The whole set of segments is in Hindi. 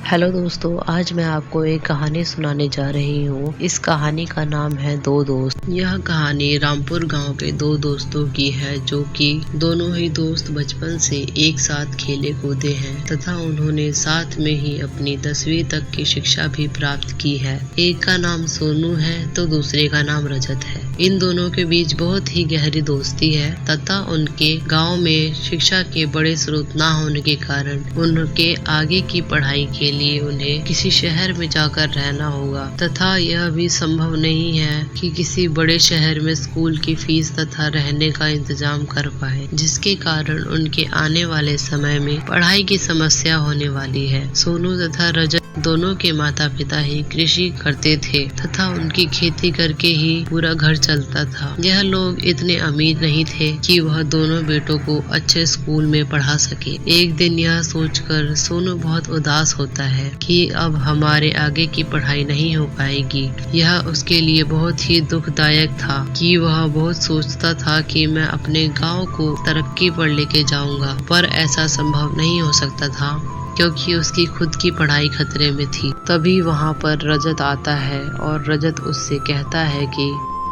हेलो दोस्तों, आज मैं आपको एक कहानी सुनाने जा रही हूँ। इस कहानी का नाम है दो दोस्त। यह कहानी रामपुर गांव के दो दोस्तों की है, जो कि दोनों ही दोस्त बचपन से एक साथ खेले कूदे हैं तथा उन्होंने साथ में ही अपनी 10वीं तक की शिक्षा भी प्राप्त की है। एक का नाम सोनू है तो दूसरे का नाम रजत है। इन दोनों के बीच बहुत ही गहरी दोस्ती है तथा उनके गांव में शिक्षा के बड़े स्रोत न होने के कारण उनके आगे की पढ़ाई के लिए उन्हें किसी शहर में जाकर रहना होगा तथा यह भी संभव नहीं है कि किसी बड़े शहर में स्कूल की फीस तथा रहने का इंतजाम कर पाए, जिसके कारण उनके आने वाले समय में पढ़ाई की समस्या होने वाली है। सोनू तथा रजत दोनों के माता पिता ही कृषि करते थे तथा उनकी खेती करके ही पूरा घर चलता था। यह लोग इतने अमीर नहीं थे कि वह दोनों बेटों को अच्छे स्कूल में पढ़ा सके। एक दिन यह सोचकर सोनू बहुत उदास होता है कि अब हमारे आगे की पढ़ाई नहीं हो पाएगी। यह उसके लिए बहुत ही दुखदायक था कि वह बहुत सोचता था कि मैं अपने गांव को तरक्की पर लेके जाऊंगा, पर ऐसा संभव नहीं हो सकता था क्योंकि उसकी खुद की पढ़ाई खतरे में थी। तभी वहाँ पर रजत आता है और रजत उससे कहता है कि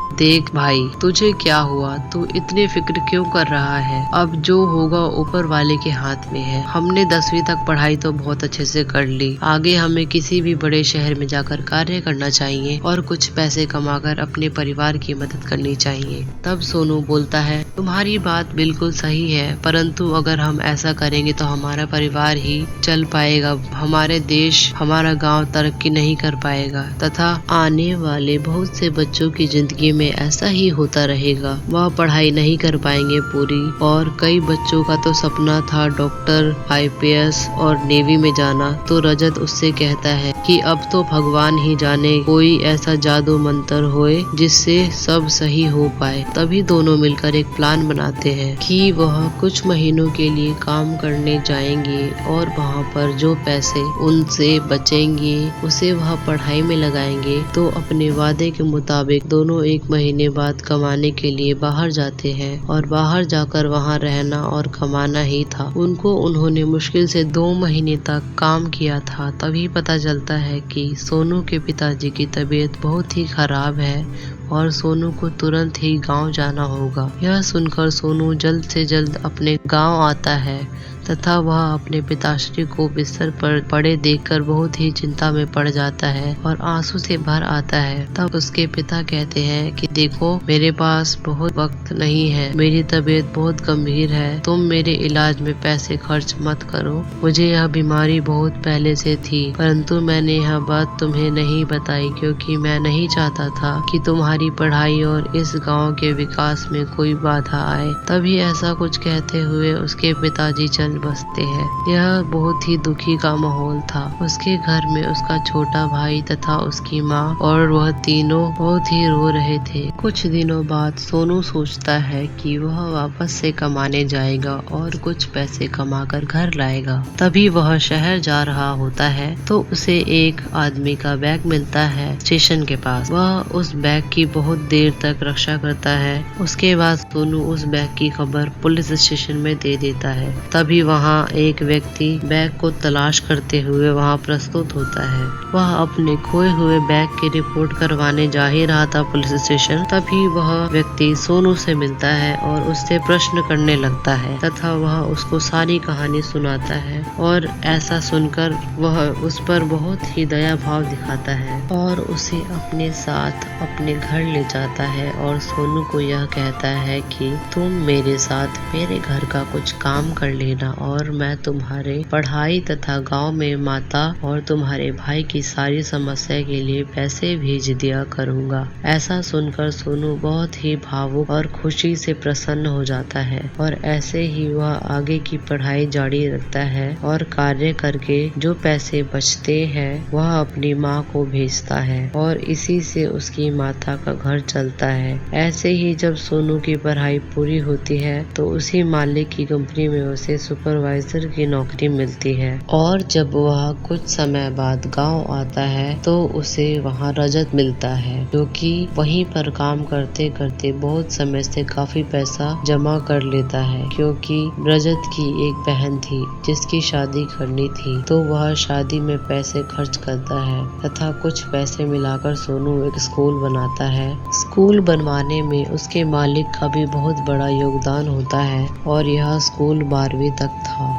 देख भाई, तुझे क्या हुआ? तू इतनी फिक्र क्यों कर रहा है? अब जो होगा ऊपर वाले के हाथ में है। हमने 10वीं तक पढ़ाई तो बहुत अच्छे से कर ली, आगे हमें किसी भी बड़े शहर में जाकर कार्य करना चाहिए और कुछ पैसे कमाकर अपने परिवार की मदद करनी चाहिए। तब सोनू बोलता है, तुम्हारी बात बिल्कुल सही है, परंतु अगर हम ऐसा करेंगे तो हमारा परिवार ही चल पाएगा, हमारे देश, हमारा गाँव तरक्की नहीं कर पाएगा तथा आने वाले बहुत से बच्चों की जिंदगी में ऐसा ही होता रहेगा। वह पढ़ाई नहीं कर पाएंगे पूरी, और कई बच्चों का तो सपना था डॉक्टर, IPS और नेवी में जाना। तो रजत उससे कहता है कि अब तो भगवान ही जाने कोई ऐसा जादू मंत्र होए जिससे सब सही हो पाए। तभी दोनों मिलकर एक प्लान बनाते हैं कि वह कुछ महीनों के लिए काम करने जाएंगे और वहाँ पर जो पैसे उनसे बचेंगे उसे वह पढ़ाई में लगाएंगे। तो अपने वादे के मुताबिक दोनों एक महीने बाद कमाने के लिए बाहर जाते हैं और बाहर जाकर वहां रहना और कमाना ही था उनको। उन्होंने मुश्किल से 2 महीने तक काम किया था। तभी पता चलता है कि सोनू के पिताजी की तबीयत बहुत ही खराब है और सोनू को तुरंत ही गांव जाना होगा। यह सुनकर सोनू जल्द से जल्द अपने गांव आता है तथा वह अपने पिताश्री को बिस्तर पर पड़े देखकर बहुत ही चिंता में पड़ जाता है और आंसू से भर आता है। तब उसके पिता कहते हैं कि देखो, मेरे पास बहुत वक्त नहीं है, मेरी तबीयत बहुत गंभीर है, तुम मेरे इलाज में पैसे खर्च मत करो। मुझे यह बीमारी बहुत पहले से थी, परंतु मैंने यह बात तुम्हें नहीं बताई क्योंकि मैं नहीं चाहता था कि तुम्हारी पढ़ाई और इस गाँव के विकास में कोई बाधा आए। तभी ऐसा कुछ कहते हुए उसके पिताजी चल बसते हैं। यह बहुत ही दुखी का माहौल था। उसके घर में उसका छोटा भाई तथा उसकी माँ और वह तीनों बहुत ही रो रहे थे। कुछ दिनों बाद सोनू सोचता है कि वह वापस से कमाने जाएगा और कुछ पैसे कमाकर घर लाएगा। तभी वह शहर जा रहा होता है तो उसे एक आदमी का बैग मिलता है स्टेशन के पास। वह उस बैग की बहुत देर तक रक्षा करता है। उसके बाद सोनू उस बैग की खबर पुलिस स्टेशन में दे देता है। तभी वहाँ एक व्यक्ति बैग को तलाश करते हुए वहाँ प्रस्तुत होता है। वह अपने खोए हुए बैग की रिपोर्ट करवाने जा ही रहा था पुलिस स्टेशन। तभी वह व्यक्ति सोनू से मिलता है और उससे प्रश्न करने लगता है तथा वह उसको सारी कहानी सुनाता है और ऐसा सुनकर वह उस पर बहुत ही दया भाव दिखाता है और उसे अपने साथ अपने घर ले जाता है और सोनू को यह कहता है कि तुम मेरे साथ मेरे घर का कुछ काम कर लेना और मैं तुम्हारे पढ़ाई तथा गांव में माता और तुम्हारे भाई की सारी समस्या के लिए पैसे भेज दिया करूंगा। ऐसा सुनकर सोनू बहुत ही भावुक और खुशी से प्रसन्न हो जाता है और ऐसे ही वह आगे की पढ़ाई जारी रखता है और कार्य करके जो पैसे बचते हैं वह अपनी माँ को भेजता है और इसी से उसकी माता का घर चलता है। ऐसे ही जब सोनू की पढ़ाई पूरी होती है तो उसी मालिक की कंपनी में उसे सुपरवाइजर की नौकरी मिलती है और जब वह कुछ समय बाद गांव आता है तो उसे वहां रजत मिलता है, जो कि वहीं पर काम करते करते बहुत समय से काफी पैसा जमा कर लेता है, क्योंकि रजत की एक बहन थी जिसकी शादी करनी थी। तो वह शादी में पैसे खर्च करता है तथा कुछ पैसे मिलाकर सोनू एक स्कूल बनाता है। स्कूल बनवाने में उसके मालिक का भी बहुत बड़ा योगदान होता है और यह स्कूल 12वीं तक था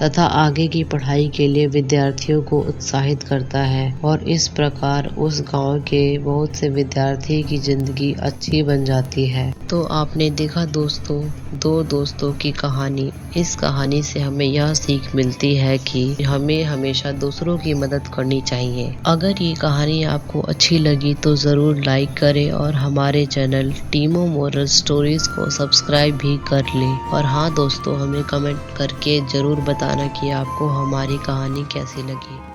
तथा आगे की पढ़ाई के लिए विद्यार्थियों को उत्साहित करता है और इस प्रकार उस गांव के बहुत से विद्यार्थी की जिंदगी अच्छी बन जाती है। तो आपने देखा दोस्तों, दो दोस्तों की कहानी। इस कहानी से हमें यह सीख मिलती है कि हमें हमेशा दूसरों की मदद करनी चाहिए। अगर ये कहानी आपको अच्छी लगी तो जरूर लाइक करें और हमारे चैनल टीमो मोरल स्टोरीज को सब्सक्राइब भी कर लें। और हाँ दोस्तों, हमें कमेंट करके जरूर बताना कि आपको हमारी कहानी कैसी लगी।